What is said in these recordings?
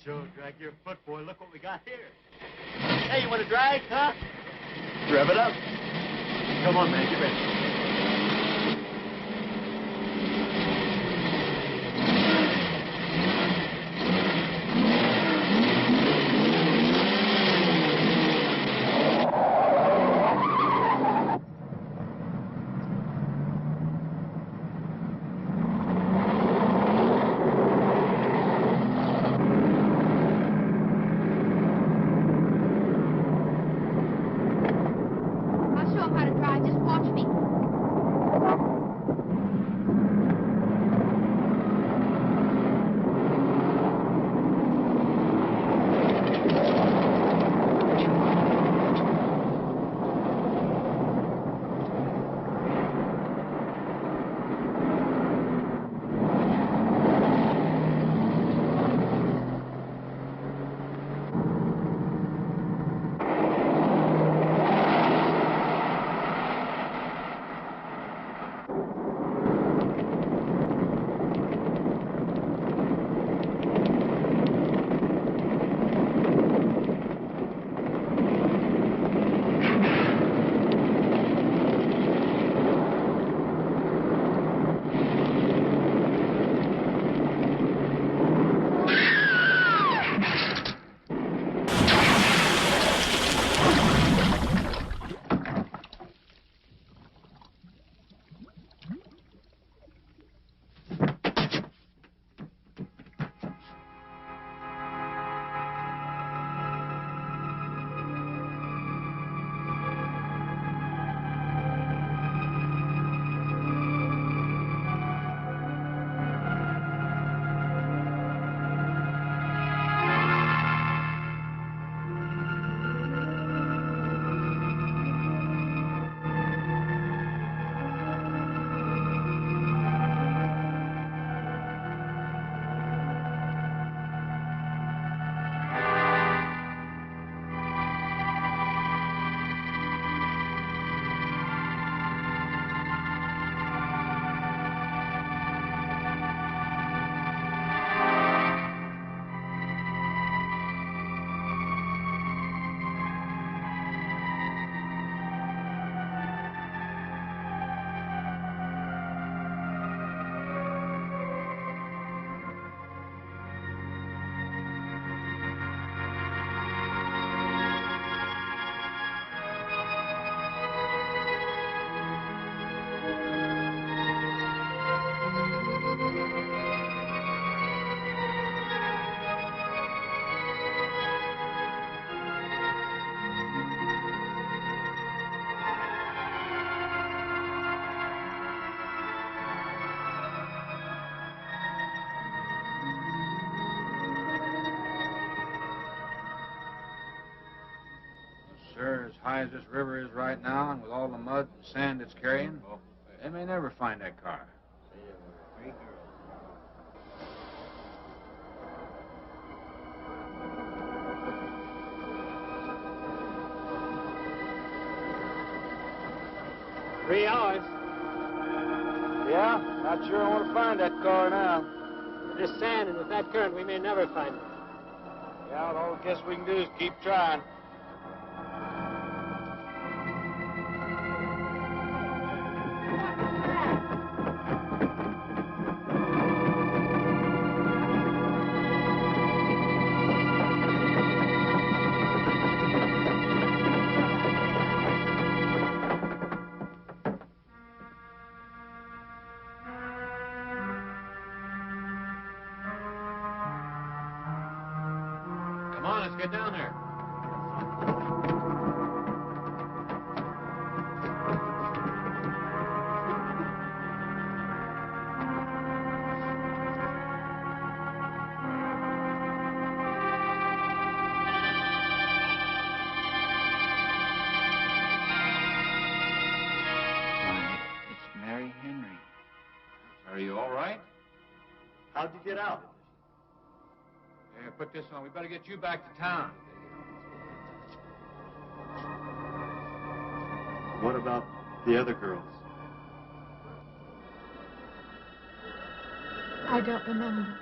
Joe, drag your foot, boy. Look what we got here. Hey, you want to drag, huh? Rev it up. Come on, man. Get ready. Sir, as high as this river is right now, and with all the mud and sand it's carrying, they may never find that car. Three hours. Yeah? Not sure I want to find that car now. With this sand and with that current, we may never find it. Yeah, well, all I guess we can do is keep trying. Come on, let's get down there. It's Mary Henry. Are you all right? How'd you get out? Yeah, put this on. We better get you back to town. What about the other girls? I don't remember.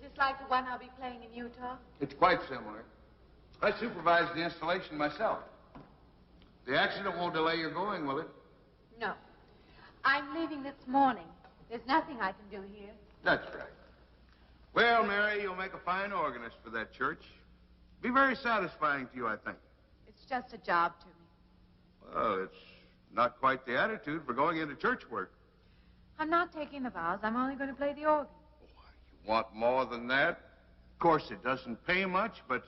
this like the one I'll be playing in Utah? It's quite similar. I supervised the installation myself. The accident won't delay your going, will it? No. I'm leaving this morning. There's nothing I can do here. That's right. Well, Mary, you'll make a fine organist for that church. Be very satisfying to you, I think. It's just a job to me. Well, it's not quite the attitude for going into church work. I'm not taking the vows. I'm only going to play the organ. You want more than that? Of course, it doesn't pay much, but,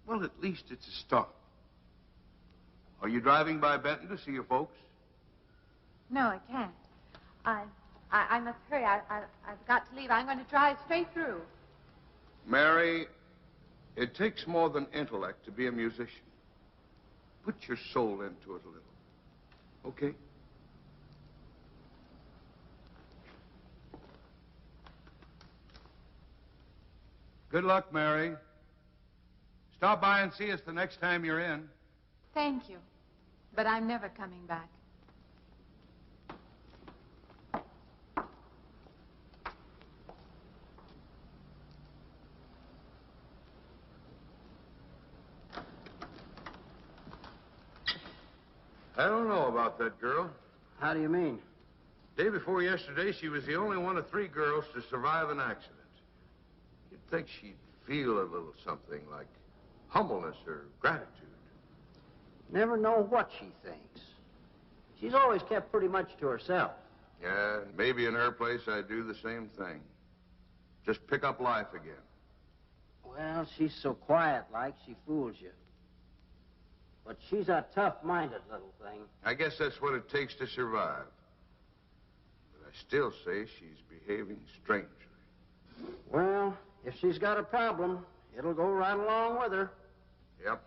well, at least it's a start. Are you driving by Benton to see your folks? No, I can't. I must hurry. I've got to leave. I'm going to drive straight through. Mary, it takes more than intellect to be a musician. Put your soul into it a little. Okay? Good luck, Mary. Stop by and see us the next time you're in. Thank you. But I'm never coming back. I don't know about that girl. How do you mean? Day before yesterday, she was the only one of 3 girls to survive an accident. You'd think she'd feel a little something like humbleness or gratitude. Never know what she thinks. She's always kept pretty much to herself. Yeah, maybe in her place I'd do the same thing. Just pick up life again. Well, she's so quiet-like, she fools you. But she's a tough-minded little thing. I guess that's what it takes to survive. But I still say she's behaving strangely. Well, if she's got a problem, it'll go right along with her. Yep.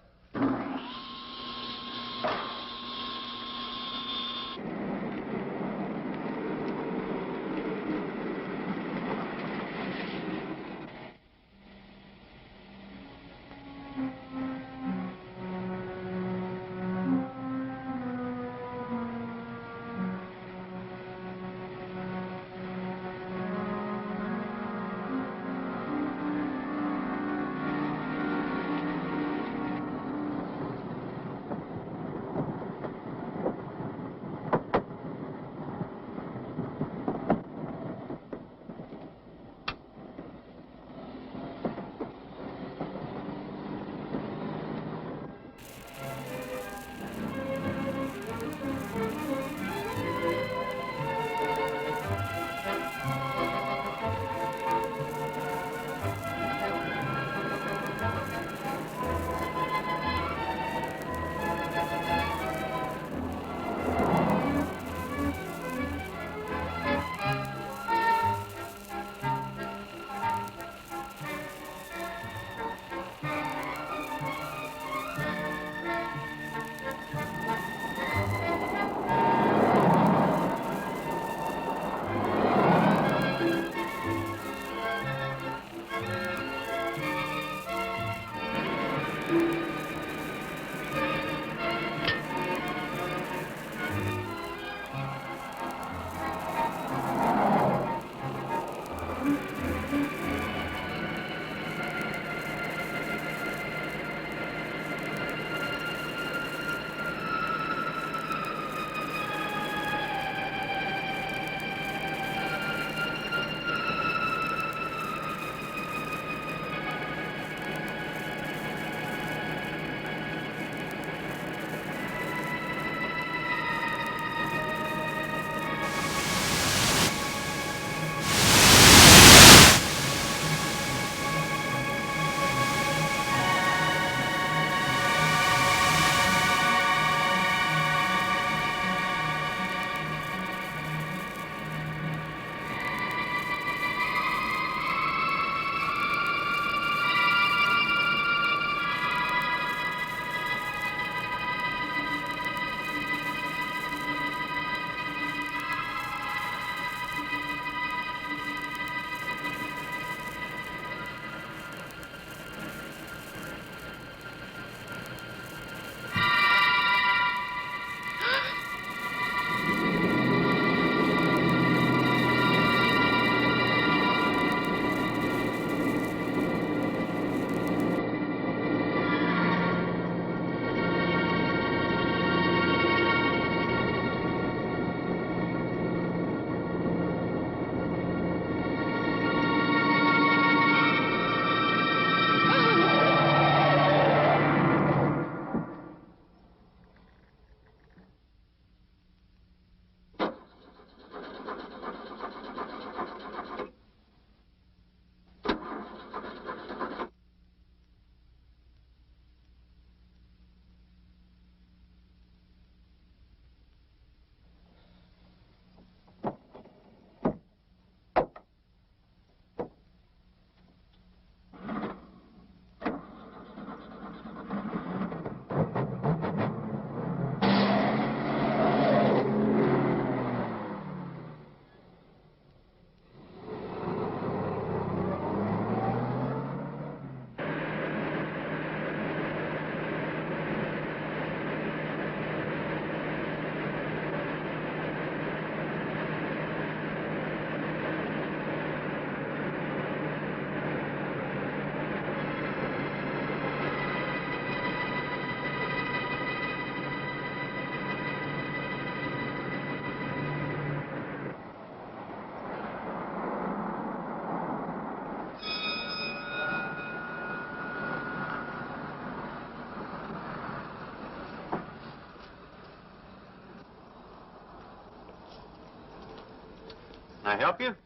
I help you?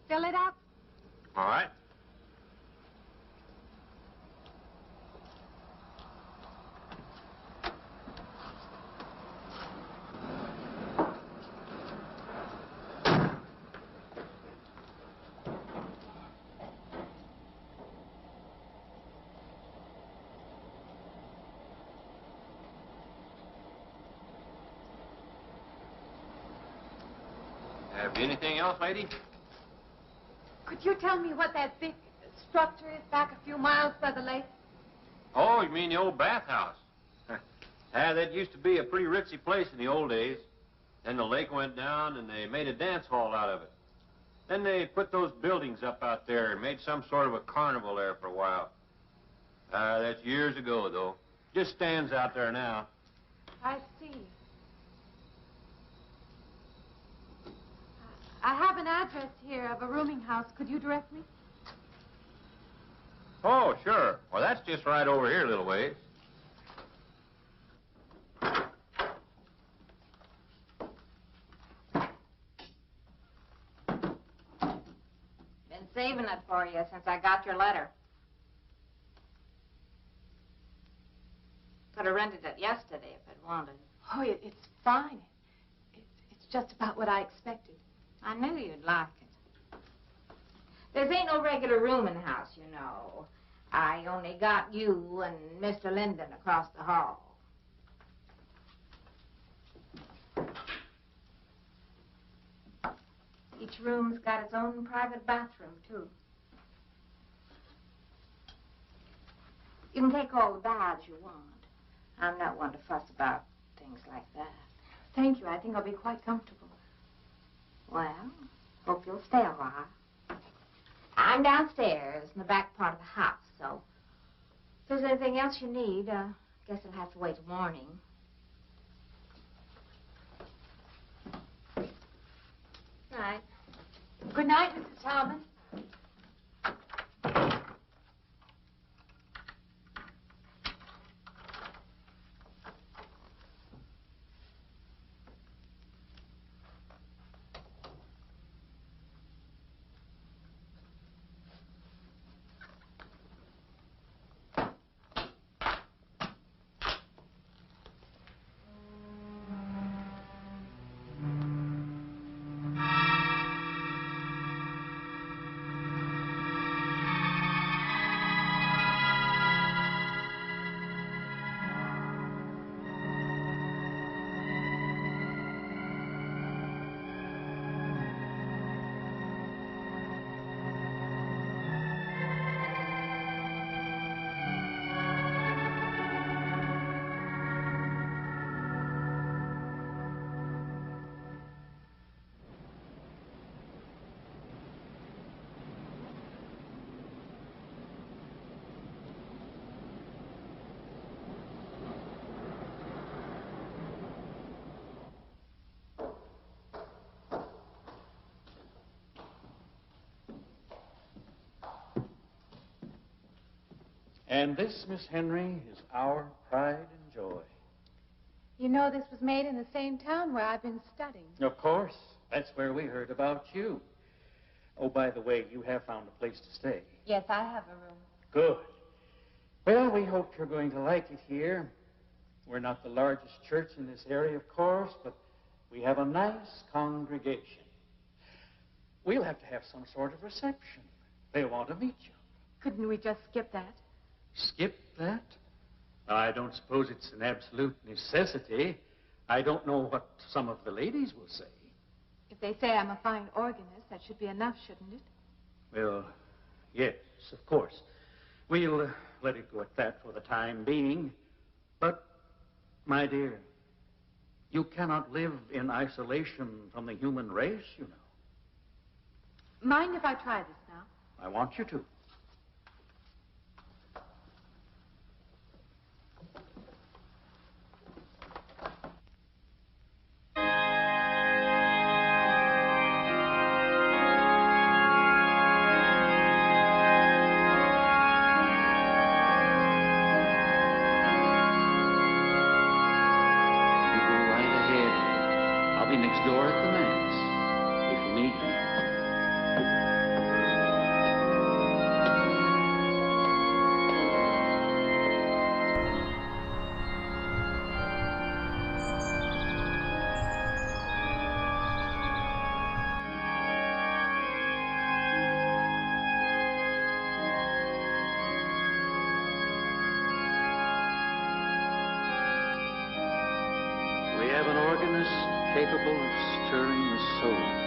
Fill it up. All right. Have you anything else, lady? Could you tell me what that big structure is back a few miles by the lake? Oh, you mean the old bathhouse? That used to be a pretty ritzy place in the old days. Then the lake went down and they made a dance hall out of it. Then they put those buildings up out there and made some sort of a carnival there for a while. That's years ago, though. Just stands out there now. I see. I have an address here of a rooming house. Could you direct me? Oh, sure. Well, that's just right over here a little ways. Been saving it for you since I got your letter. Could have rented it yesterday if I'd wanted. Oh, it's fine. It's just about what I expected. I knew you'd like it. There ain't no regular rooming house, you know. I only got you and Mr. Linden across the hall. Each room's got its own private bathroom, too. You can take all the baths you want. I'm not one to fuss about things like that. Thank you. I think I'll be quite comfortable. Well, hope you'll stay a while. I'm downstairs in the back part of the house, so if there's anything else you need, guess it'll have to wait till morning. Right. Good night, Mrs. Talman. And this, Miss Henry, is our pride and joy. You know this was made in the same town where I've been studying. Of course. That's where we heard about you. Oh, by the way, you have found a place to stay. Yes, I have a room. Good. Well, we hope you're going to like it here. We're not the largest church in this area, of course, but we have a nice congregation. We'll have to have some sort of reception. They'll want to meet you. Couldn't we just skip that? Skip that? I don't suppose it's an absolute necessity. I don't know what some of the ladies will say. If they say I'm a fine organist, that should be enough, shouldn't it? Well, yes, of course. We'll let it go at that for the time being. But, my dear, you cannot live in isolation from the human race, you know. Mind if I try this now? I want you to. Next door at the manse, if you need me. capable of stirring the soul.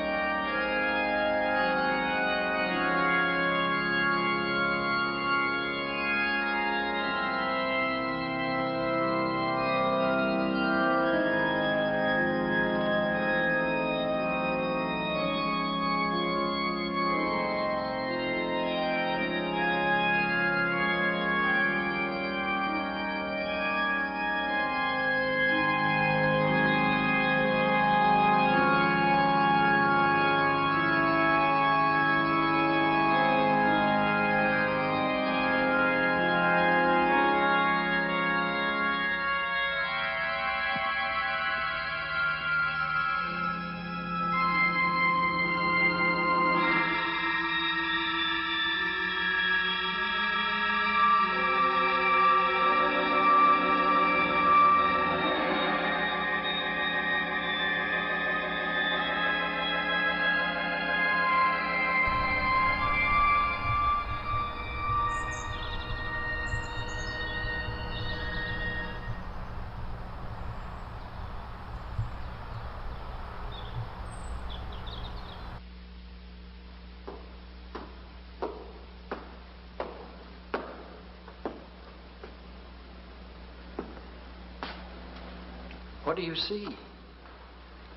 What do you see?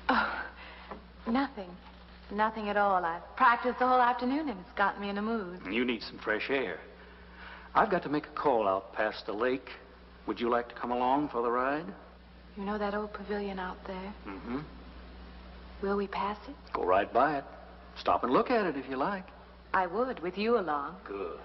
Oh, nothing. Nothing at all. I've practiced the whole afternoon and it's gotten me in a mood. You need some fresh air. I've got to make a call out past the lake. Would you like to come along for the ride? You know that old pavilion out there? Mm-hmm. Will we pass it? Go right by it. Stop and look at it if you like. I would, with you along. Good.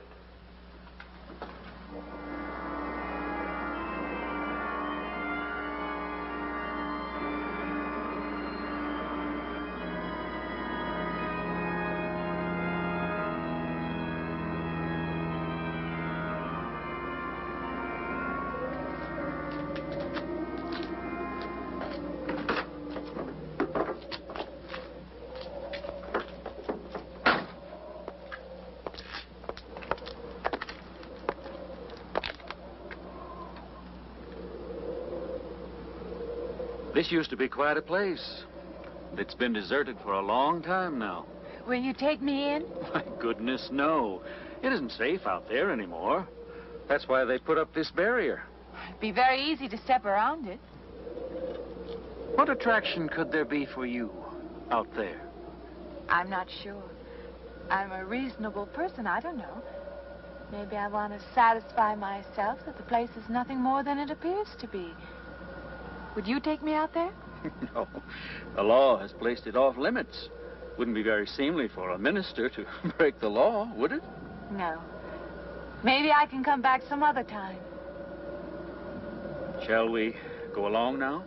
This used to be quite a place. It's been deserted for a long time now. Will you take me in? My goodness, no. It isn't safe out there anymore. That's why they put up this barrier. It'd be very easy to step around it. What attraction could there be for you out there? I'm not sure. I'm a reasonable person. I don't know. Maybe I want to satisfy myself that the place is nothing more than it appears to be. Would you take me out there? No. The law has placed it off limits. Wouldn't be very seemly for a minister to break the law, would it? No. Maybe I can come back some other time. Shall we go along now?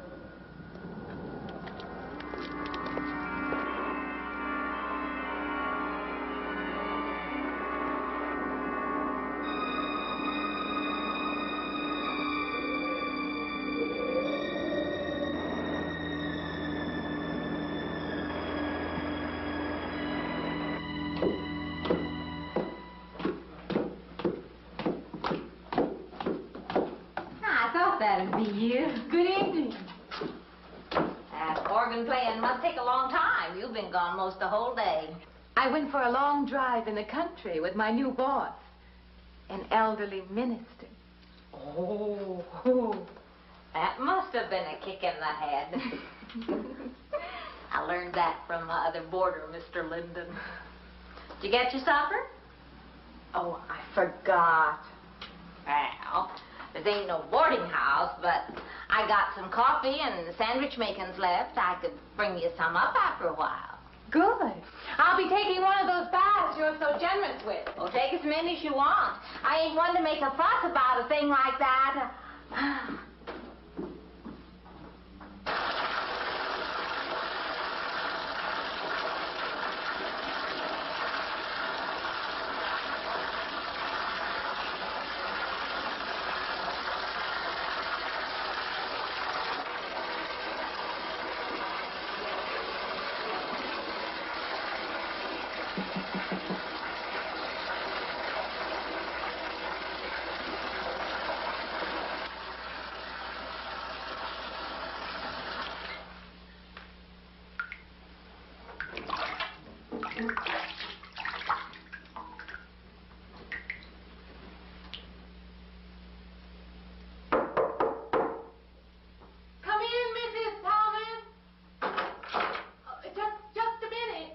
That'd be you. Good evening. That organ playing must take a long time. You've been gone most the whole day. I went for a long drive in the country with my new boss, an elderly minister. Oh, that must have been a kick in the head. I learned that from my other boarder, Mr. Linden. Did you get your supper? Oh, I forgot. Well, this ain't no boarding house, but I got some coffee and sandwich makings left. I could bring you some up after a while. Good. I'll be taking one of those baths you're so generous with. Well, take as many as you want. I ain't one to make a fuss about a thing like that. Come in, Mrs. Thomas. Just a minute.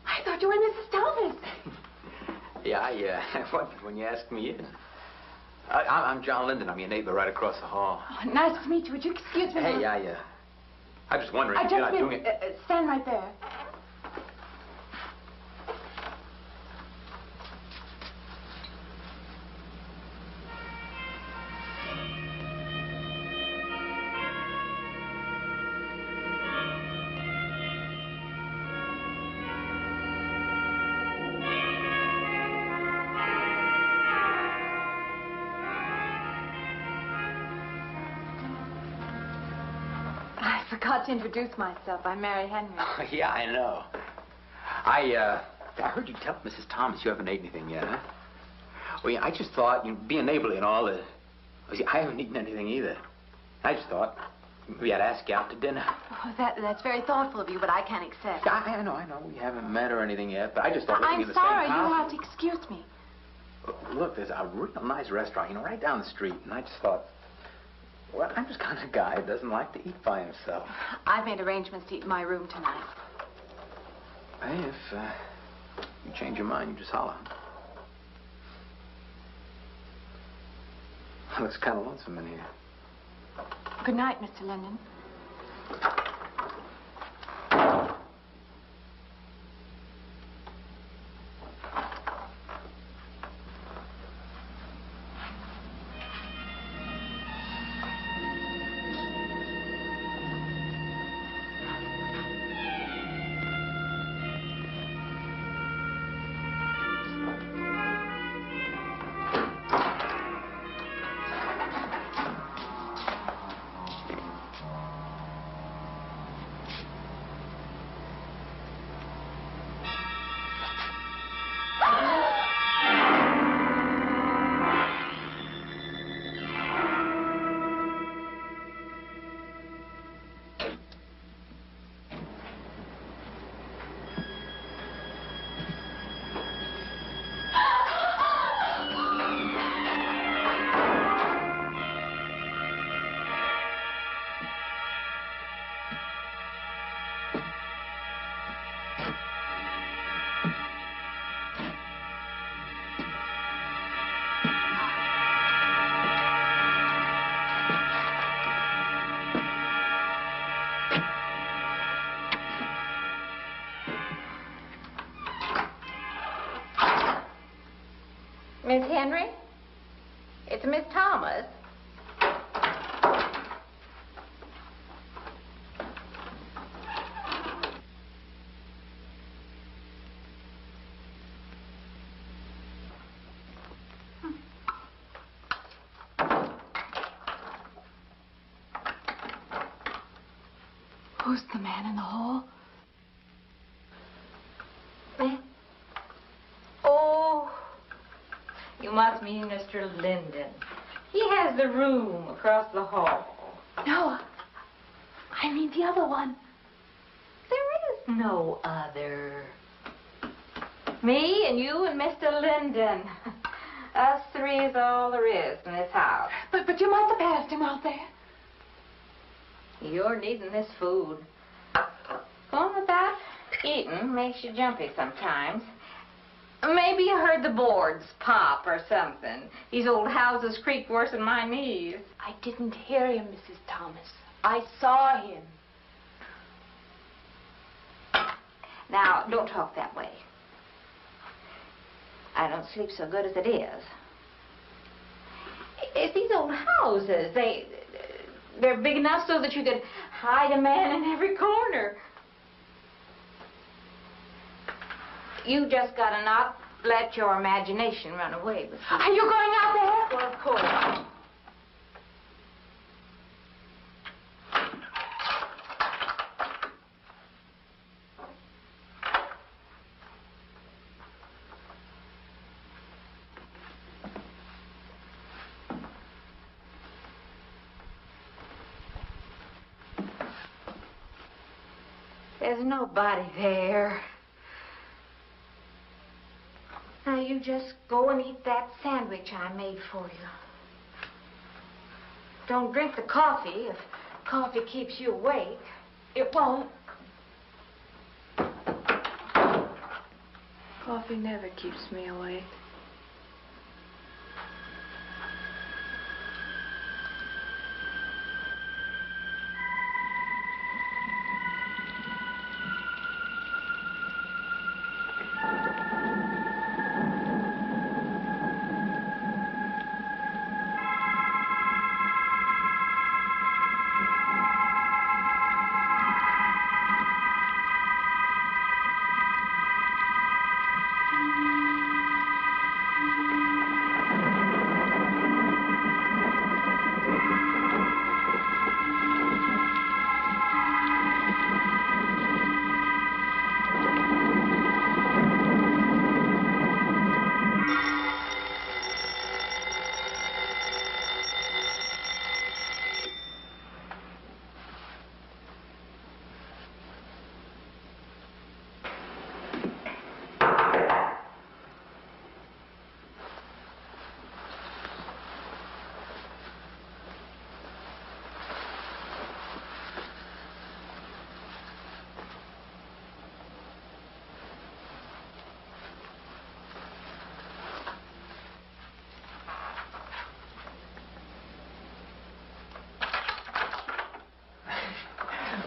I thought you were Mrs. Thomas. Yeah, I wondered when you asked me in. I'm John Linden. I'm your neighbor right across the hall. Oh, nice to meet you. Would you excuse me? Hey, I'm just wondering if you're not doing it. Stand right there. I forgot to introduce myself. I'm Mary Henry. Yeah, I know. I heard you tell Mrs. Thomas you haven't ate anything yet, huh? Well, yeah, I just thought, being neighborly and all, I haven't eaten anything either. I just thought maybe I'd ask you out to dinner. Oh, that's very thoughtful of you, but I can't accept. Yeah, I know. We haven't met or anything yet, but I just thought living in the sorry. same house. You'll have to excuse me. Look, there's a real nice restaurant, right down the street, and I just thought, well, I'm just kind of guy who doesn't like to eat by himself. I've made arrangements to eat in my room tonight. Hey, if you change your mind, you just holler. Looks kind of lonesome in here. Good night, Mr. Linden. Miss Henry? It's Miss Thomas. Who's the man in the hall? Oh, you must mean Mr. Linden. He has the room across the hall. No, I mean the other one. There is no other. Me and you and Mr. Linden. Us three is all there is in this house. But you must have passed him out there. You're needing this food. Going without eating makes you jumpy sometimes. Maybe you heard the boards pop or something. These old houses creak worse than my knees. I didn't hear him, Mrs. Thomas. I saw him. Now, don't talk that way. I don't sleep so good as it is. It's these old houses. They're big enough so that you could hide a man in every corner. You just gotta not let your imagination run away with you. Are you going out there? Well, of course. There's nobody there. Now, you just go and eat that sandwich I made for you. Don't drink the coffee. If coffee keeps you awake, it won't. Coffee never keeps me awake.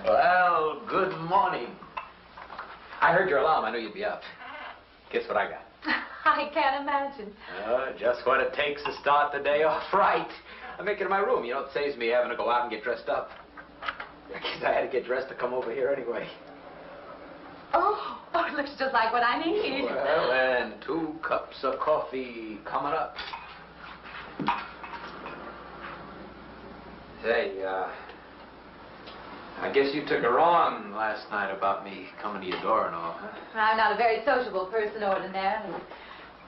Well, good morning. I heard your alarm. I knew you'd be up. Guess what I got? I can't imagine. Just what it takes to start the day off right. I make it in my room. You know, it saves me having to go out and get dressed up. I guess I had to get dressed to come over here anyway. Oh, it looks just like what I need. Well, and 2 cups of coffee coming up. Say, I guess you took her on last night about me coming to your door and all, huh? I'm not a very sociable person ordinarily.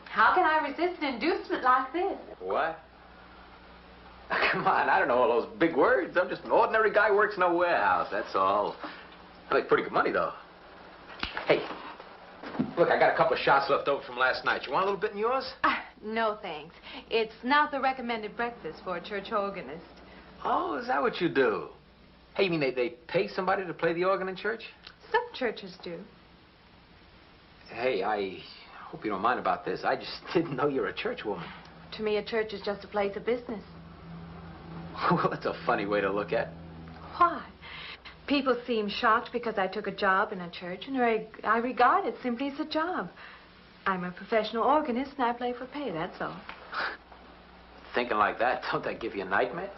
How can I resist an inducement like this? What? Come on, I don't know all those big words. I'm just an ordinary guy who works in a warehouse, that's all. I make pretty good money, though. Hey, look, I got a couple of shots left over from last night. You want a little bit in yours? No, thanks. It's not the recommended breakfast for a church organist. Oh, is that what you do? Hey, you mean they pay somebody to play the organ in church? Some churches do. Hey, I hope you don't mind about this. I just didn't know you're a church woman. To me, a church is just a place of business. Well, that's a funny way to look at it. Why? People seem shocked because I took a job in a church, and I regard it simply as a job. I'm a professional organist, and I play for pay, that's all. Thinking like that, don't that give you nightmares?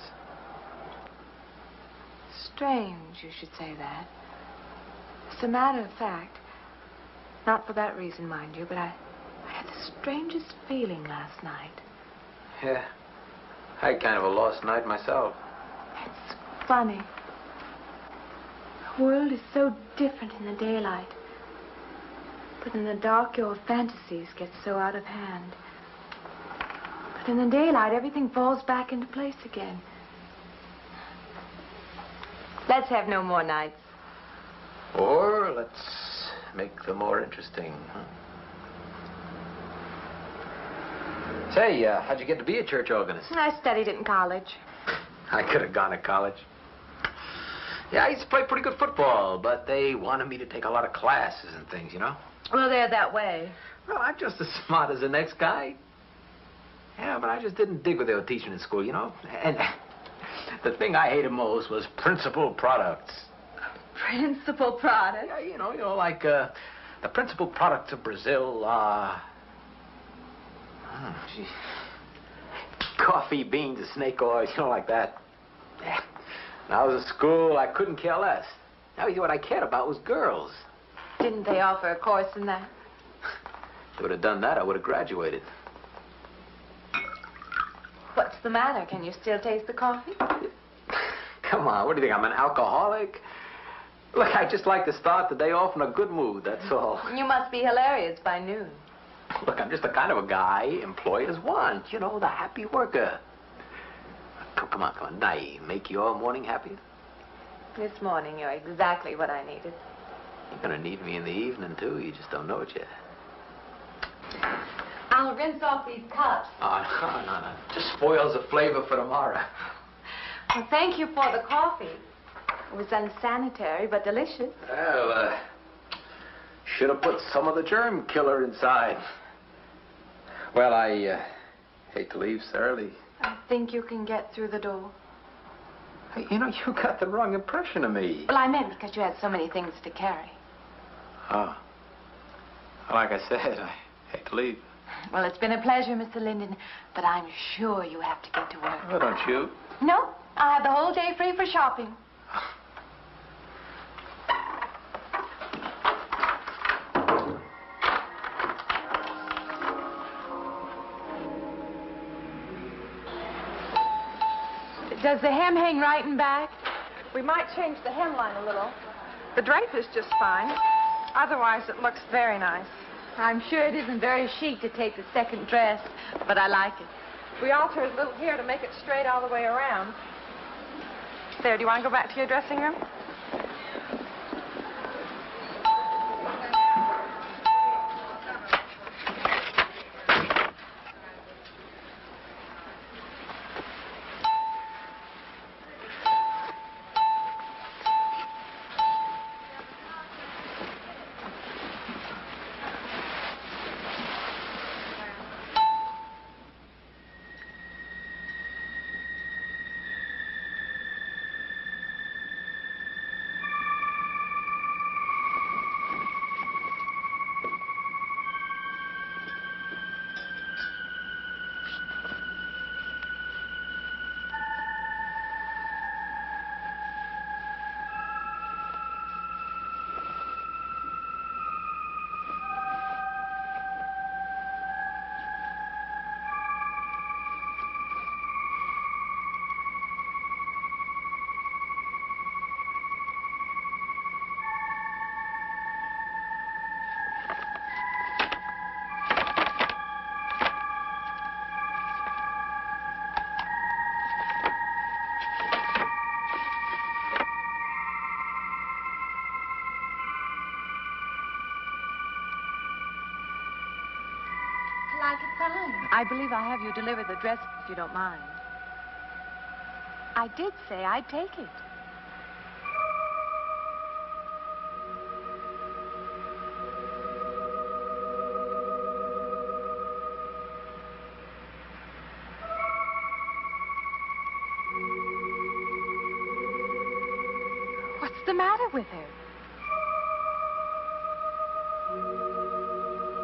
Strange you should say that. As a matter of fact, not for that reason, mind you, but I had the strangest feeling last night. Yeah, I had kind of a lost night myself. It's funny. The world is so different in the daylight. But in the dark, your fantasies get so out of hand. But in the daylight, everything falls back into place again. Let's have no more nights. Or let's make them more interesting, huh? Say, how'd you get to be a church organist? I studied it in college. I could have gone to college. Yeah, I used to play pretty good football, but they wanted me to take a lot of classes and things, you know? Well, they're that way. Well, I'm just as smart as the next guy. Yeah, but I just didn't dig what they were teaching in school, you know? And the thing I hated most was principal products. Principal product? Yeah, you know, like, the principal products of Brazil are... coffee, beans, and snake oil, you know, like that. Yeah. When I was at school, I couldn't care less. Now, what I cared about was girls. Didn't they offer a course in that? If they would have done that, I would have graduated. What's the matter? Can you still taste the coffee? Come on, what do you think, I'm an alcoholic? Look, I just like to start the day off in a good mood, that's all. You must be hilarious by noon. Look, I'm just the kind of a guy employers want. You know, the happy worker. Come on. Now, make your morning happier? This morning, you're exactly what I needed. You're gonna need me in the evening, too. You just don't know it yet. I'll rinse off these cups. Oh, no. Just spoils the flavor for tomorrow. Well, thank you for the coffee. It was unsanitary, but delicious. Well, should have put some of the germ killer inside. Well, I hate to leave so early. I think you can get through the door. Hey, you know, you got the wrong impression of me. Well, I meant because you had so many things to carry. Oh. Like I said, I hate to leave. Well, it's been a pleasure, Mr. Linden, but I'm sure you have to get to work. Oh, don't you? No, I have the whole day free for shopping. Does the hem hang right and back? We might change the hemline a little. The drape is just fine. Otherwise, it looks very nice. I'm sure it isn't very chic to take the second dress, but I like it. We altered a little here to make it straight all the way around. There, do you want to go back to your dressing room? I believe I'll have you deliver the dress if you don't mind. I did say I'd take it. What's the matter with her?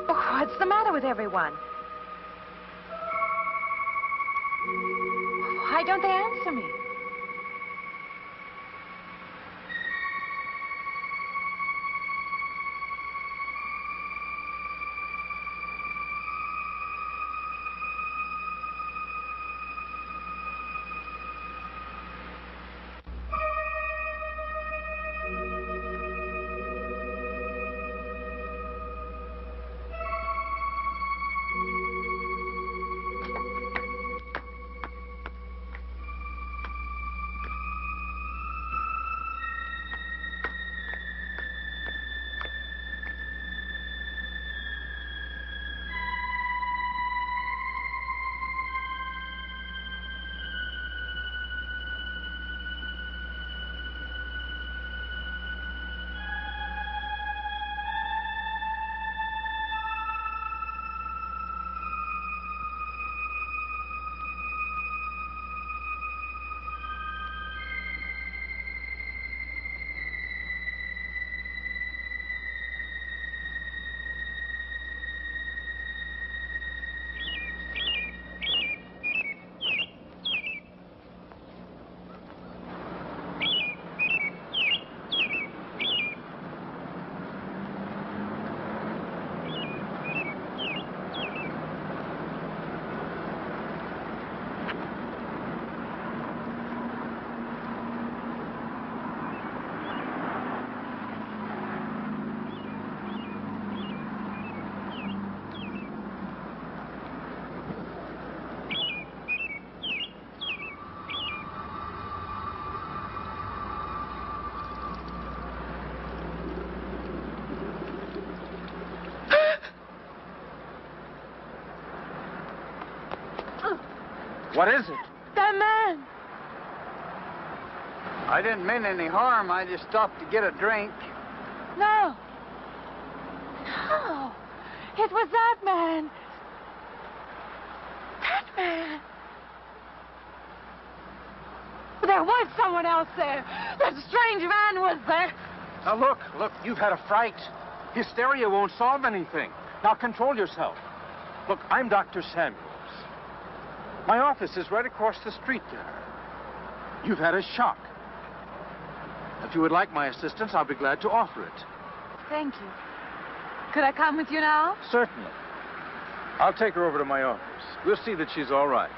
Oh, what's the matter with everyone? Why don't they answer me? What is it? That man. I didn't mean any harm. I just stopped to get a drink. No. No. It was that man. That man. There was someone else there. That strange man was there. Now, look, you've had a fright. Hysteria won't solve anything. Now, control yourself. Look, I'm Dr. Samuels. My office is right across the street there. You've had a shock. If you would like my assistance, I'll be glad to offer it. Thank you. Could I come with you now? Certainly. I'll take her over to my office. We'll see that she's all right.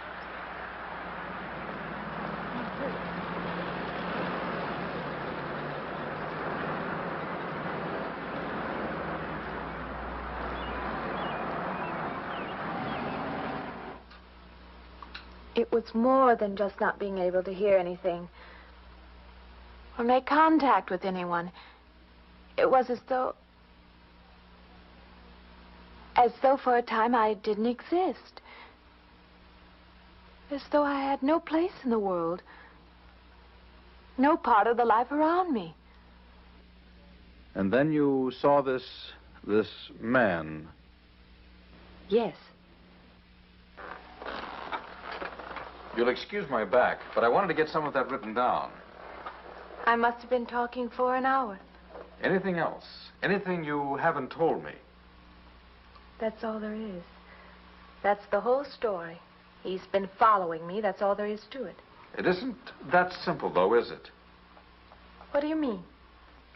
It was more than just not being able to hear anything or make contact with anyone. It was as though for a time I didn't exist. As though I had no place in the world. No part of the life around me. And then you saw this man. Yes. You'll excuse my back, but I wanted to get some of that written down. I must have been talking for an hour. Anything else? Anything you haven't told me? That's all there is. That's the whole story. He's been following me. That's all there is to it. It isn't that simple, though, is it? What do you mean?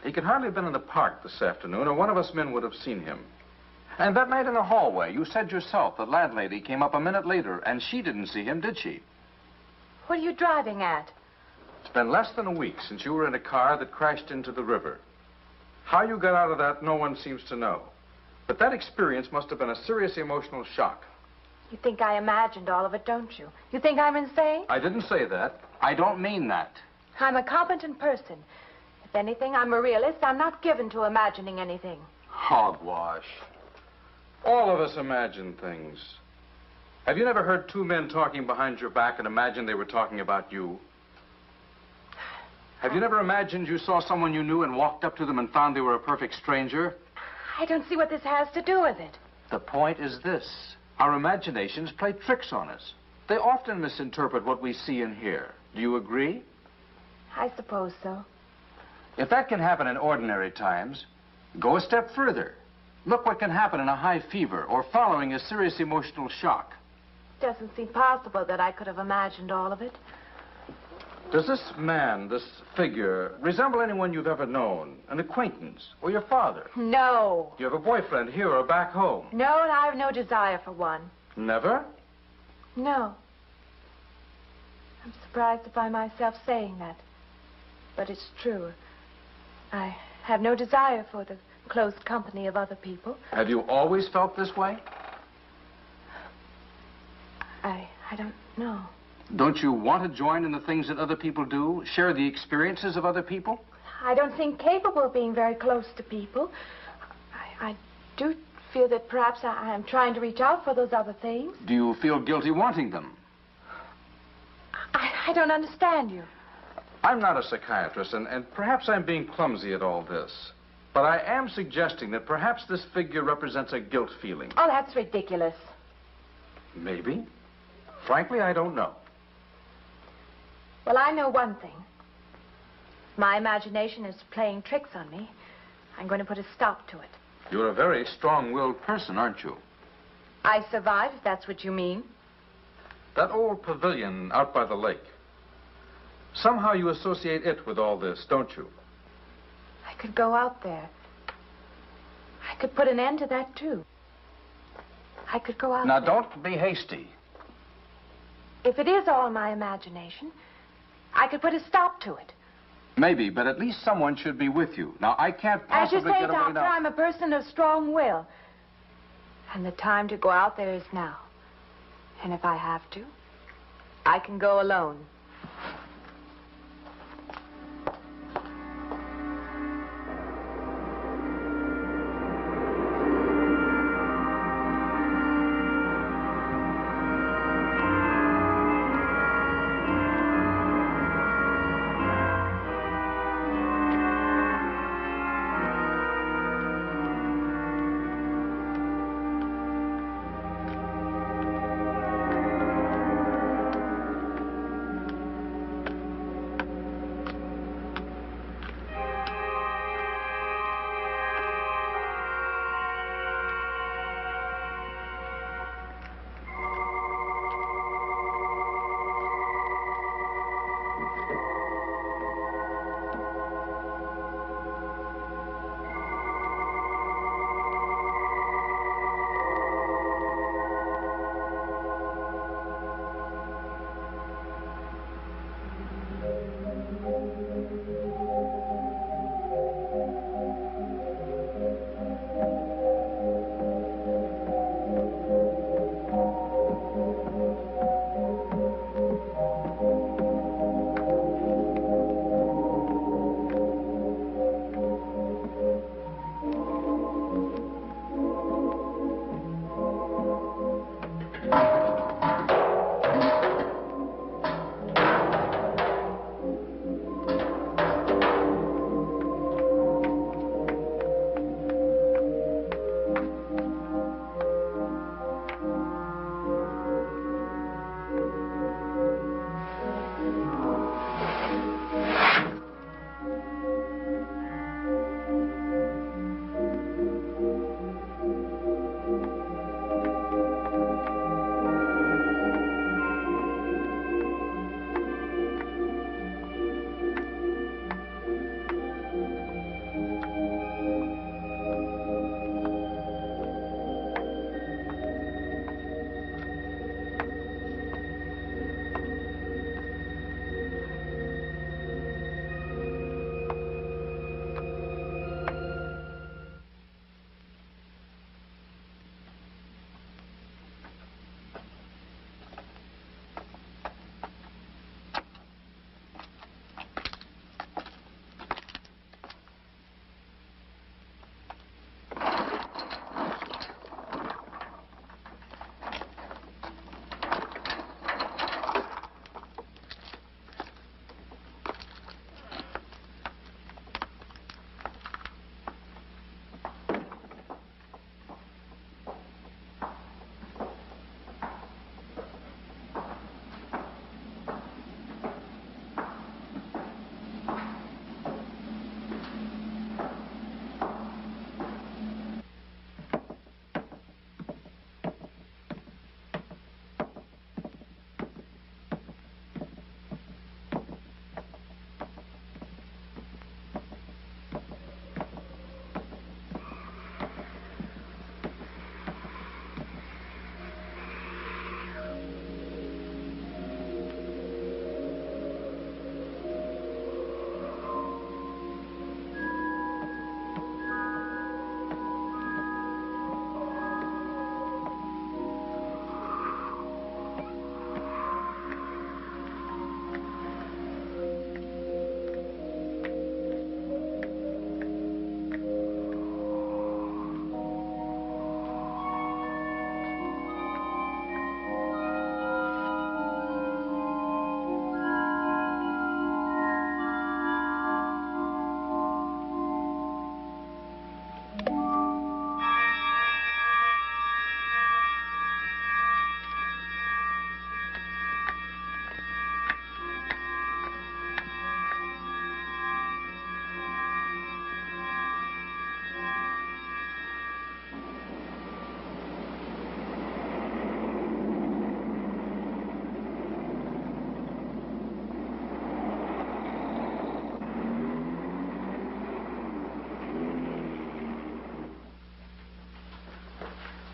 He could hardly have been in the park this afternoon, or one of us men would have seen him. And that night in the hallway, you said yourself the landlady came up a minute later, and she didn't see him, did she? What are you driving at? It's been less than a week since you were in a car that crashed into the river. How you got out of that, no one seems to know. But that experience must have been a serious emotional shock. You think I imagined all of it, don't you? You think I'm insane? I didn't say that. I don't mean that. I'm a competent person. If anything, I'm a realist. I'm not given to imagining anything. Hogwash. All of us imagine things. Have you never heard two men talking behind your back and imagined they were talking about you? Have you never imagined you saw someone you knew and walked up to them and found they were a perfect stranger? I don't see what this has to do with it. The point is this. Our imaginations play tricks on us. They often misinterpret what we see and hear. Do you agree? I suppose so. If that can happen in ordinary times, go a step further. Look what can happen in a high fever or following a serious emotional shock. It doesn't seem possible that I could have imagined all of it. Does this man, this figure, resemble anyone you've ever known? An acquaintance? Or your father? No. Do you have a boyfriend here or back home? No, and I have no desire for one. Never? No. I'm surprised to find myself saying that. But it's true. I have no desire for the close company of other people. Have you always felt this way? I don't know. Don't you want to join in the things that other people do? Share the experiences of other people? I don't seem capable of being very close to people. I do feel that perhaps I am trying to reach out for those other things. Do you feel guilty wanting them? I don't understand you. I'm not a psychiatrist, and perhaps I'm being clumsy at all this. But I am suggesting that perhaps this figure represents a guilt feeling. Oh, that's ridiculous. Maybe. Frankly, I don't know. Well, I know one thing. My imagination is playing tricks on me. I'm going to put a stop to it. You're a very strong-willed person, aren't you? I survive, if that's what you mean. That old pavilion out by the lake. Somehow you associate it with all this, don't you? I could go out there. I could put an end to that, too. I could go out Now, there. don't be hasty. If it is all my imagination, I could put a stop to it. Maybe, but at least someone should be with you. Now, I can't As you possibly say, get away Doctor, now. I'm a person of strong will. And the time to go out there is now. And if I have to, I can go alone.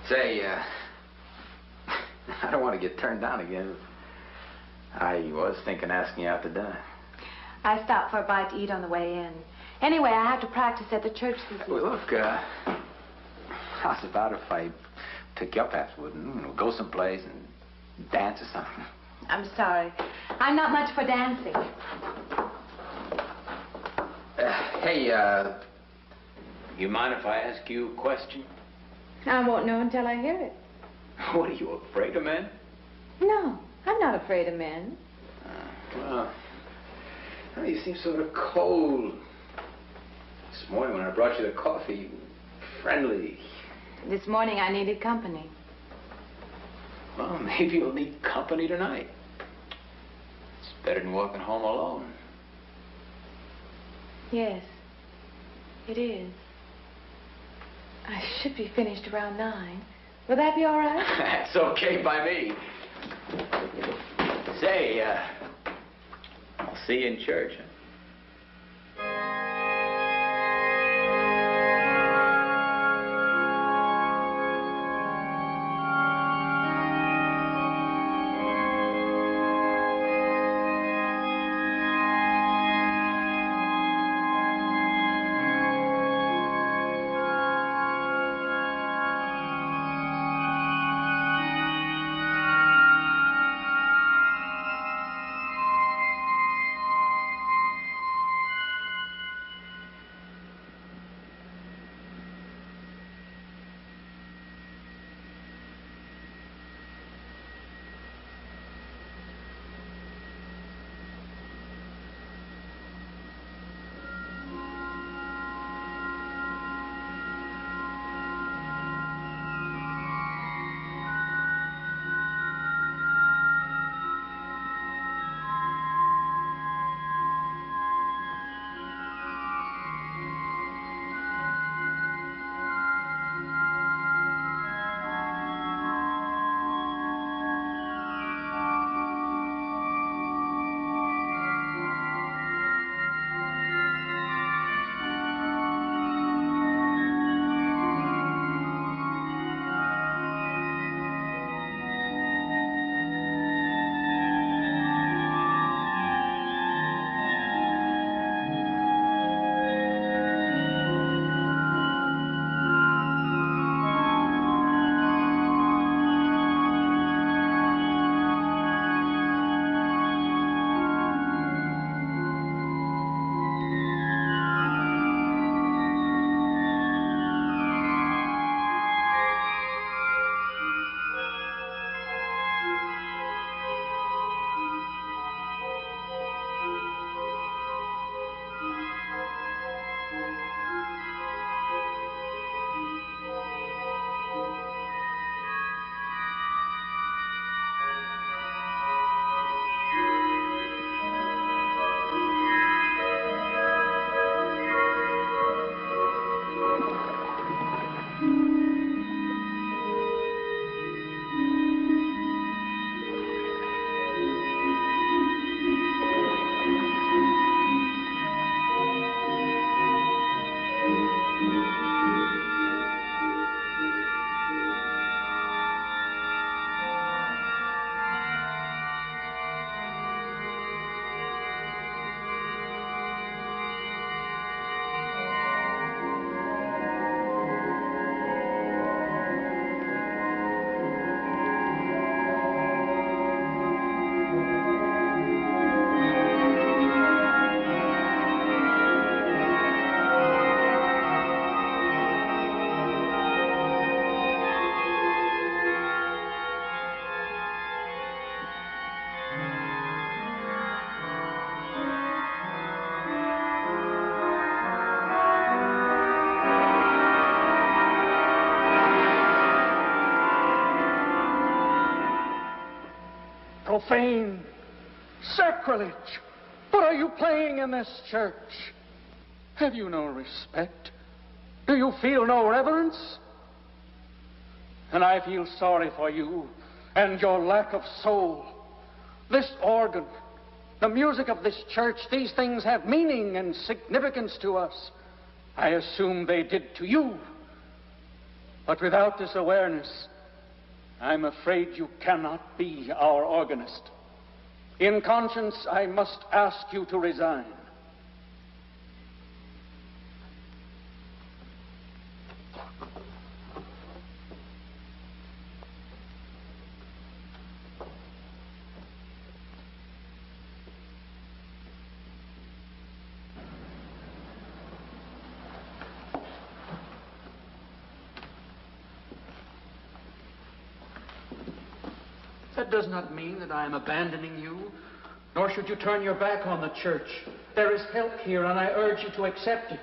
Say, I don't want to get turned down again. I was thinking asking you out to dinner. I stopped for a bite to eat on the way in. Anyway, I have to practice at the church this evening. Well, look, how's about if I took you up afterward and go someplace and dance or something? I'm sorry. I'm not much for dancing. Hey, you mind if I ask you a question? I won't know until I hear it. What, are you afraid of men? No, I'm not afraid of men. Well, you seem sort of cold. This morning when I brought you the coffee, you were friendly. This morning I needed company. Well, maybe you'll need company tonight. It's better than walking home alone. Yes, it is. I should be finished around 9. Will that be all right? That's okay by me. Say, I'll see you in church. Huh? Profane. Sacrilege. What are you playing in this church? Have you no respect? Do you feel no reverence? And I feel sorry for you and your lack of soul. This organ, the music of this church, these things have meaning and significance to us. I assume they did to you. But without this awareness, I'm afraid you cannot be our organist. In conscience, I must ask you to resign. That does not mean that I am abandoning you, nor should you turn your back on the church. There is help here, and I urge you to accept it.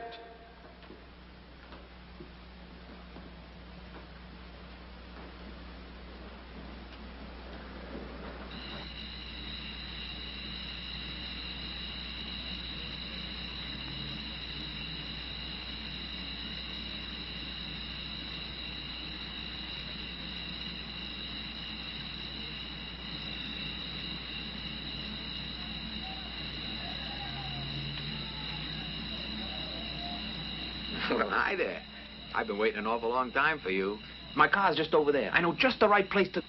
Well, hi there. I've been waiting an awful long time for you. My car's just over there. I know just the right place to...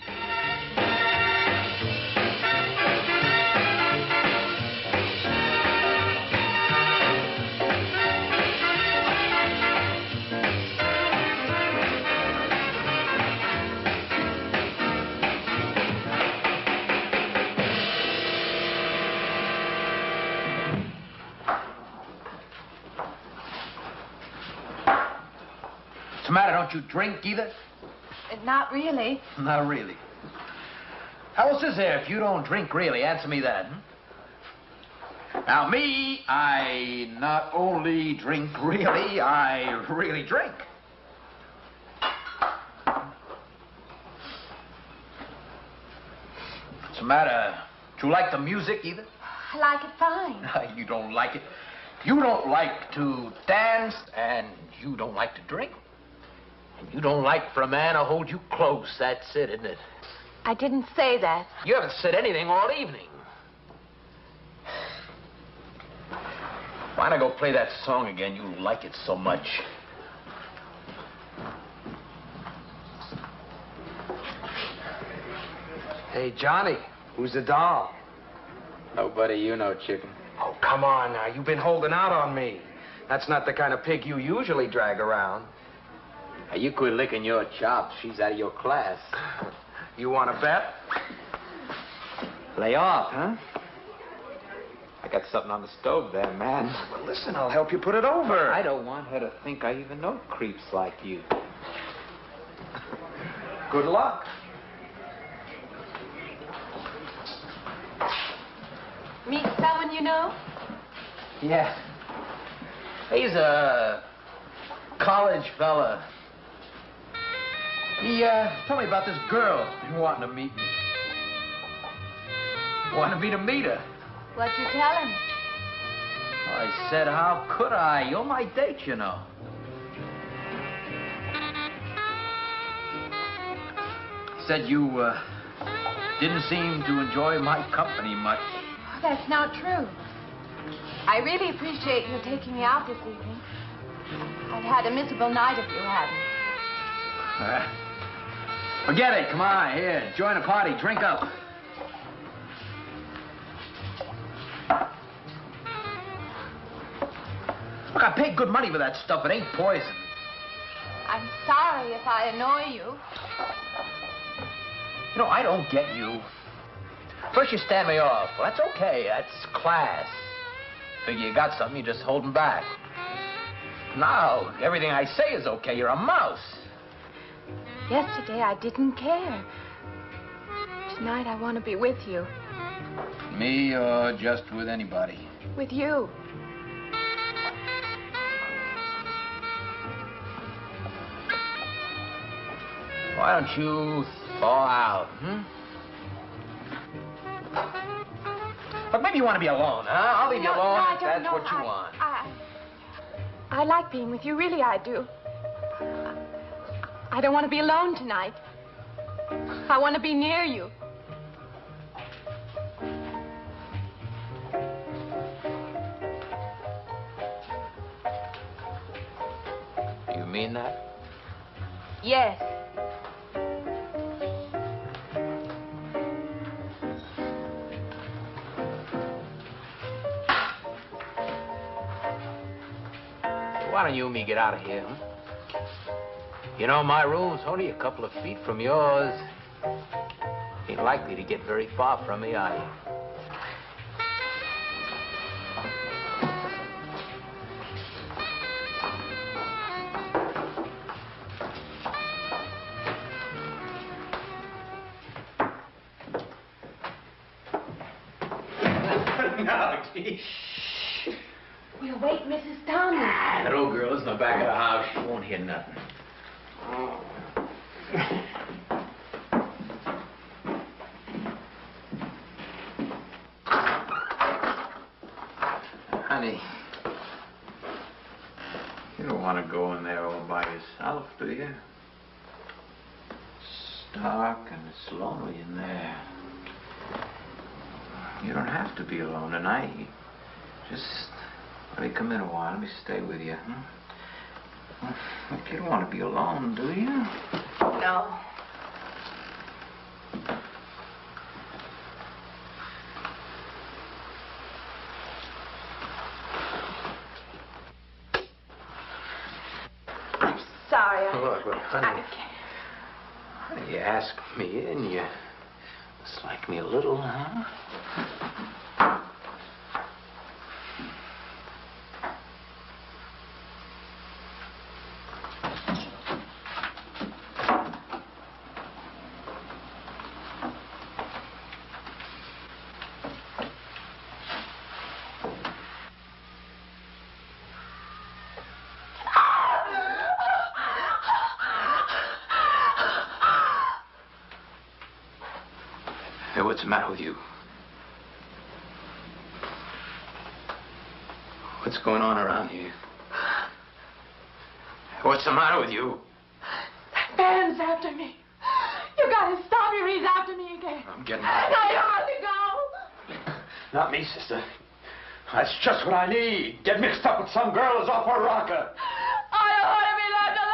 What's the matter? Don't you drink either? Not really. Not really. How else is there if you don't drink really? Answer me that. Now, me, I not only drink really, I really drink. What's the matter? Do you like the music either? I like it fine. You don't like it. You don't like to dance, and you don't like to drink. And you don't like for a man to hold you close. That's it, isn't it? I didn't say that. You haven't said anything all evening. Why don't I go play that song again? You like it so much. Hey, Johnny, who's the doll? Nobody you know, chicken. Oh, come on now. You've been holding out on me. That's not the kind of pig you usually drag around. Now, you quit licking your chops. She's out of your class. You want to bet? Lay off, huh? I got something on the stove there, man. Well, listen, I'll help you put it over. I don't want her to think I even know creeps like you. Good luck. Meet someone you know? Yeah. He's a college fella. He told me about this girl wanting to meet me. Wanted me to meet her. What'd you tell him? I said, how could I? You're my date, you know. Said you didn't seem to enjoy my company much. Oh, that's not true. I really appreciate you taking me out this evening. I'd had a miserable night if you hadn't. Forget it. Come on, here. Join the party. Drink up. Look, I paid good money for that stuff. It ain't poison. I'm sorry if I annoy you. You know, I don't get you. First you stand me off. Well, that's okay. That's class. Figure you got something, you're just holding back. Now, everything I say is okay. You're a mouse. Yesterday, I didn't care. Tonight, I want to be with you. Me or just with anybody? With you. Why don't you thaw out, But maybe you want to be alone, huh? I'll leave you alone if that's what you want. I like being with you, really I do. I don't want to be alone tonight. I want to be near you. You mean that? Yes. Why don't you and me get out of here, huh? You know, my room's only a couple of feet from yours. Ain't likely to get very far from me, are you? No, gee. We'll wake Mrs. Thomas. That old girl is in the back of the house. She won't hear nothing. Honey, you don't want to go in there all by yourself, do you? It's dark and it's lonely in there. You don't have to be alone tonight. Just let me come in a while. Let me stay with you. Huh? Look, you don't want to be alone, do you? No. I'm sorry. Look, honey. Honey, you asked me in. You dislike me a little, huh? Hey, what's the matter with you? What's going on around here? What's the matter with you? That man's after me. You gotta stop him. He's after me again. I'm getting out. Now you ought to go. Not me, sister. That's just what I need. Get mixed up with some girl who's off her rocker. I don't want to be left alone.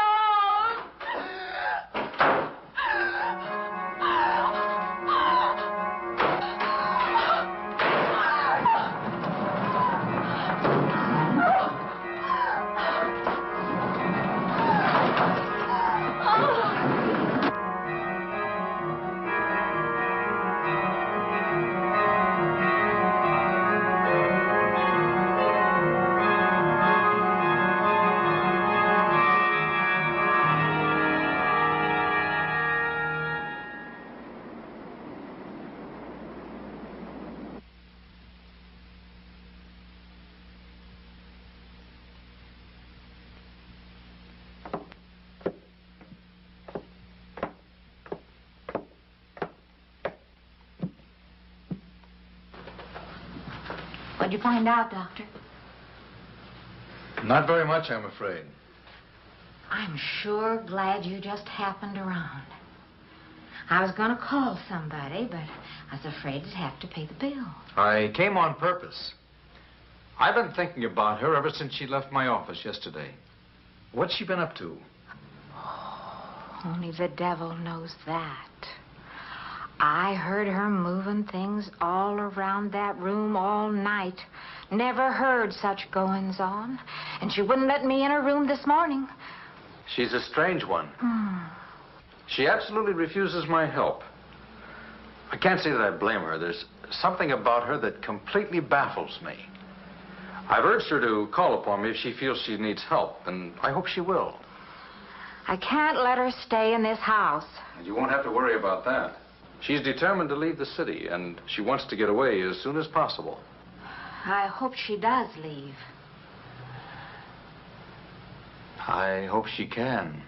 What'd you find out, Doctor? Not very much, I'm afraid. I'm sure glad you just happened around. I was going to call somebody, but I was afraid to have to pay the bill. I came on purpose. I've been thinking about her ever since she left my office yesterday. What's she been up to? Only the devil knows that. I heard her moving things all around that room all night. Never heard such goings on. And she wouldn't let me in her room this morning. She's a strange one. She absolutely refuses my help. I can't say that I blame her. There's something about her that completely baffles me. I've urged her to call upon me if she feels she needs help, and I hope she will. I can't let her stay in this house. You won't have to worry about that. She's determined to leave the city, and she wants to get away as soon as possible. I hope she does leave. I hope she can.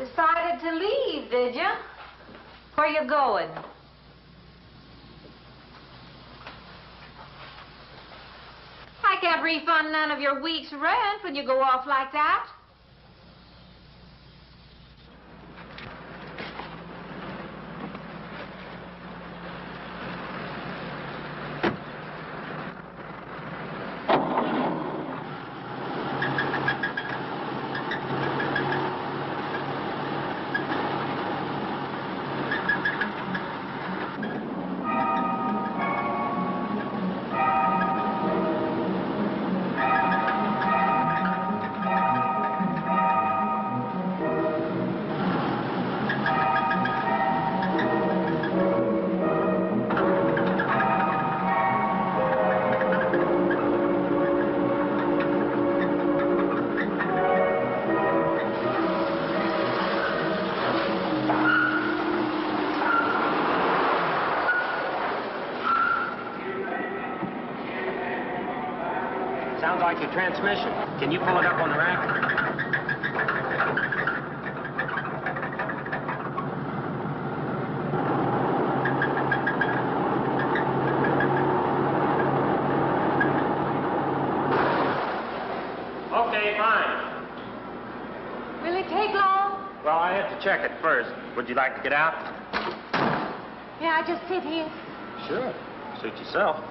decided to leave, did you? Where you going? I can't refund none of your week's rent when you go off like that. Sounds like your transmission. Can you pull it up on the rack? Okay, fine. Will it take long? Well, I have to check it first. Would you like to get out? Yeah, I just sit here. Sure. Suit yourself.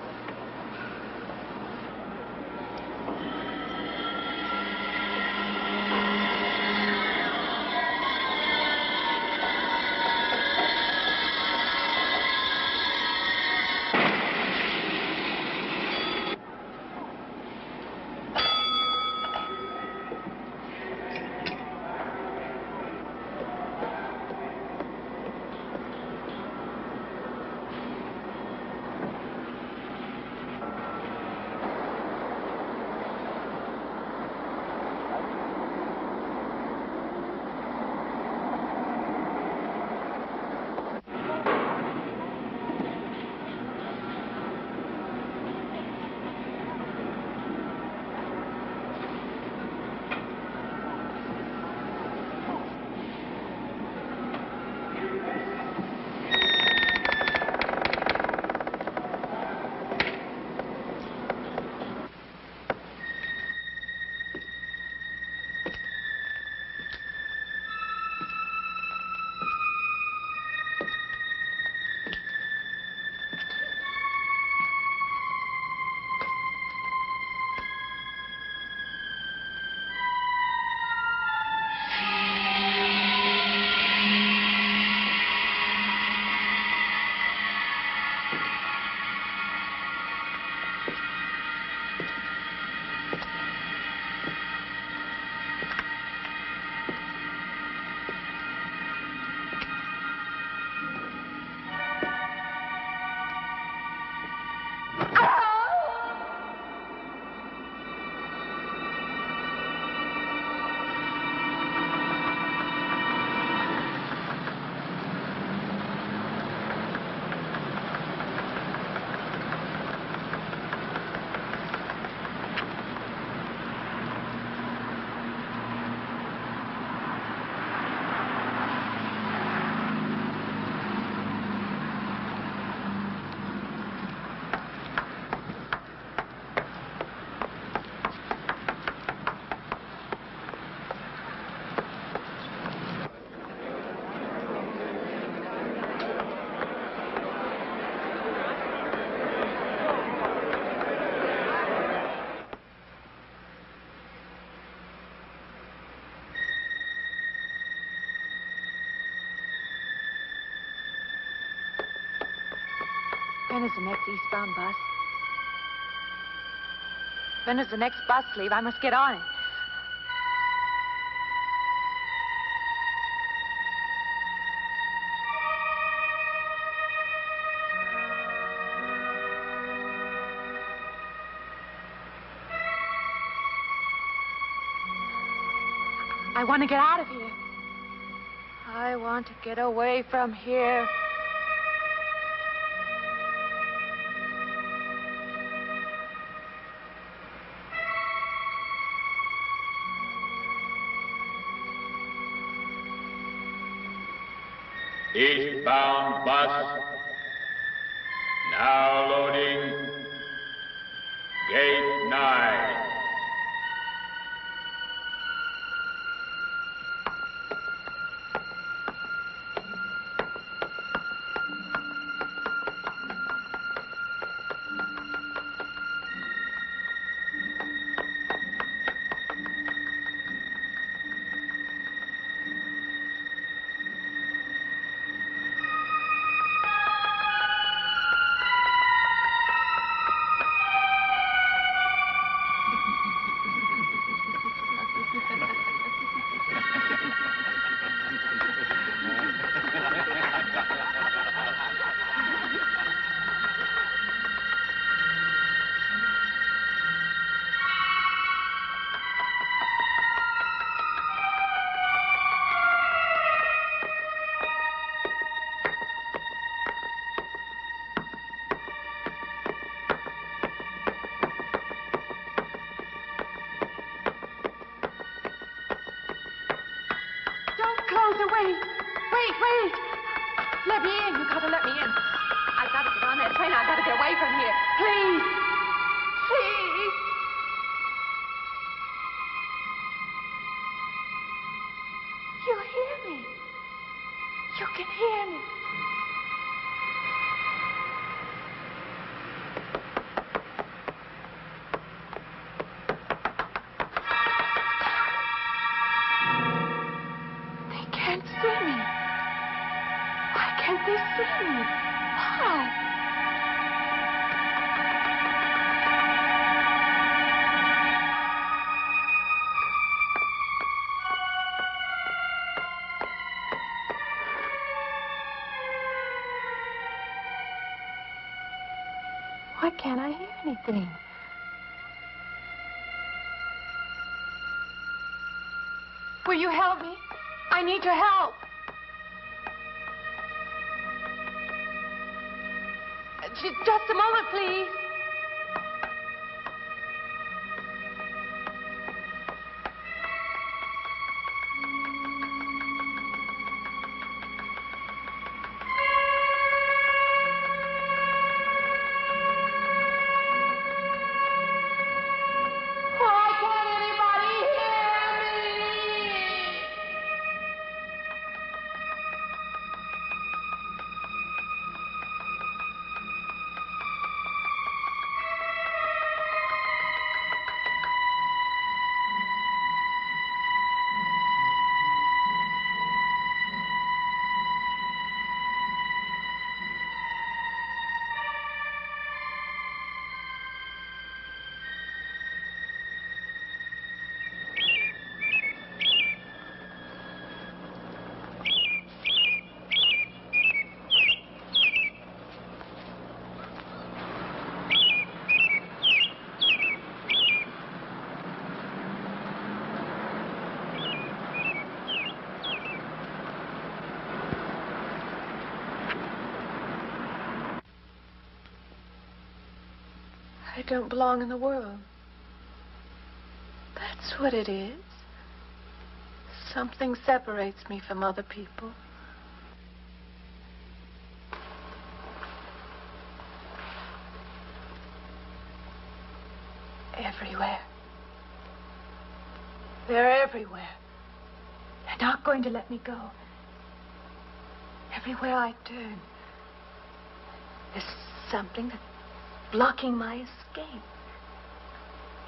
When is the next eastbound bus? When does the next bus leave? I must get on it. I want to get out of here. I want to get away from here. Eastbound bus. Now loading. Gate 9. Wait. Let me in. You gotta let me in. I gotta get on that train. I gotta get away from here. Please. Please. You hear me. You can hear me. They see me. Why? Why can't I hear anything? Will you help me? I need your help. Just a moment, please. Why can't anybody hear me? I don't belong in the world. That's what it is. Something separates me from other people. Everywhere. They're everywhere. They're not going to let me go. Everywhere I turn, there's something that's blocking my escape.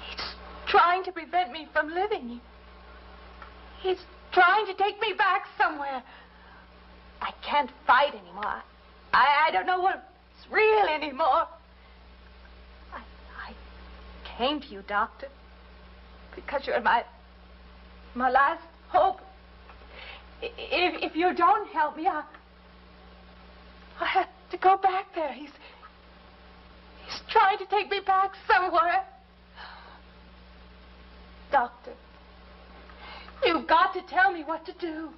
He's trying to prevent me from living. He's trying to take me back somewhere. I can't fight anymore. I don't know what's real anymore. I came to you, Doctor, because you're my last hope. If you don't help me, I'll have to go back there. He's trying to take me back somewhere. Doctor, you've got to tell me what to do.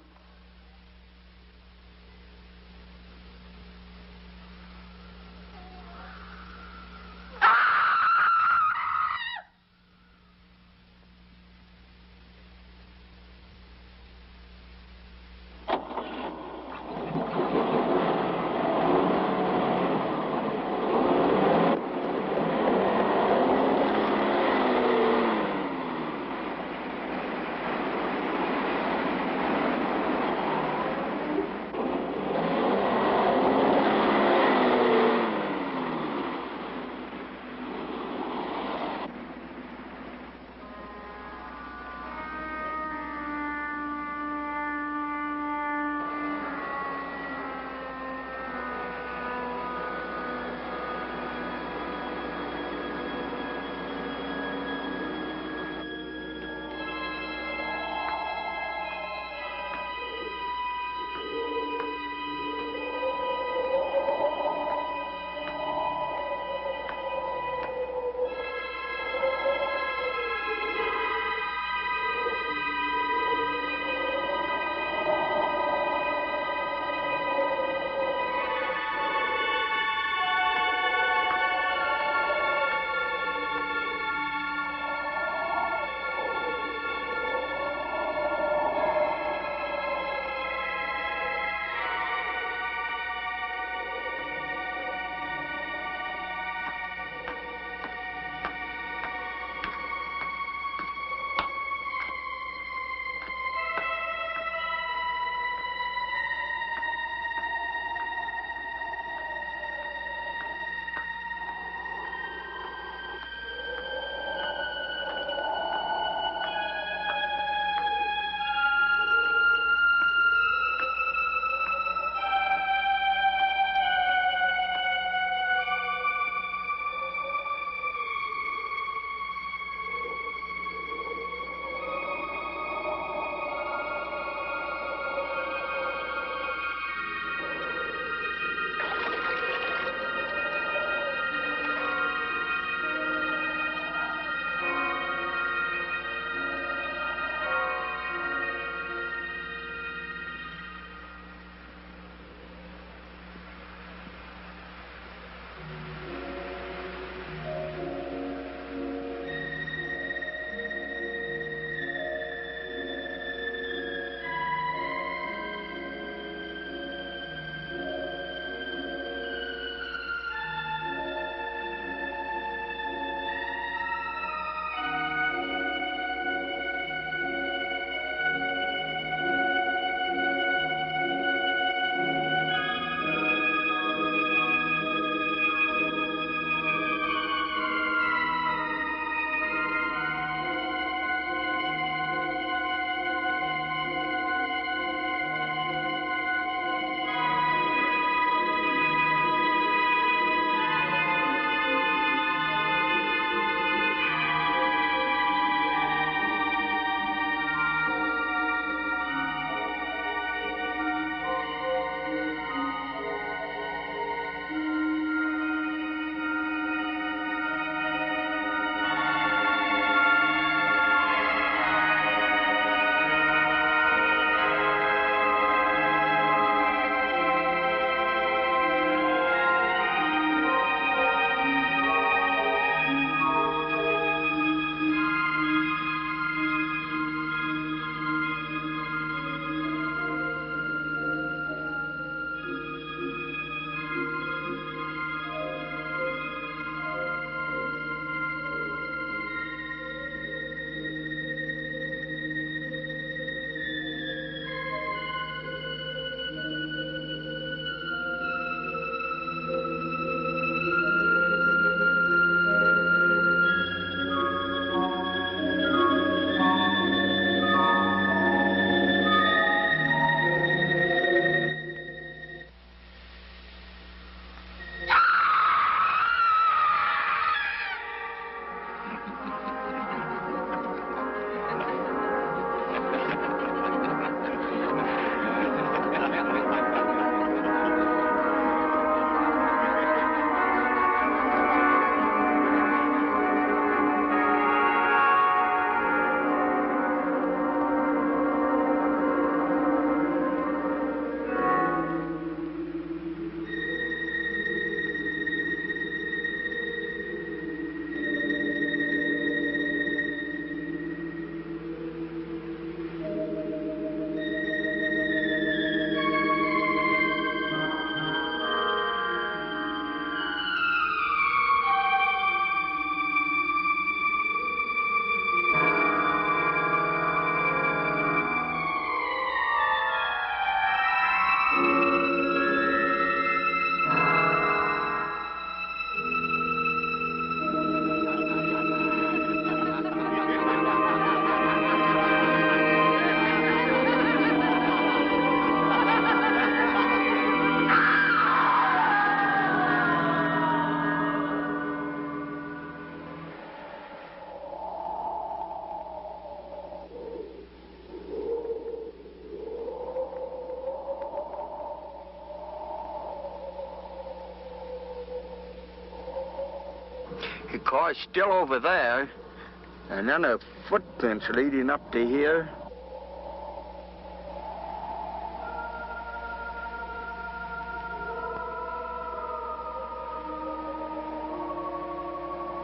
car's still over there. And then the footprints leading up to here.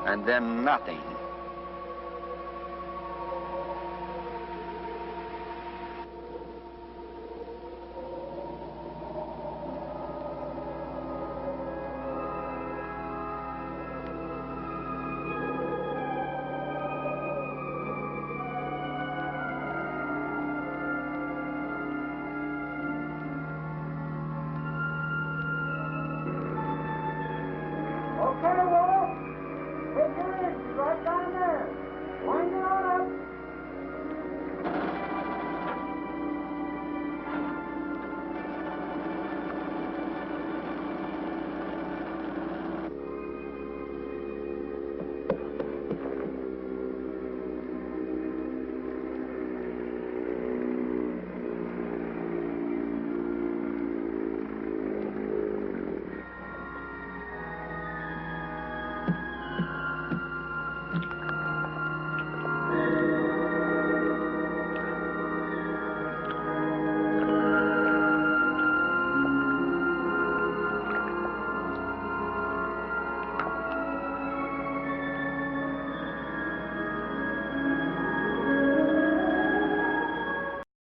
And then nothing.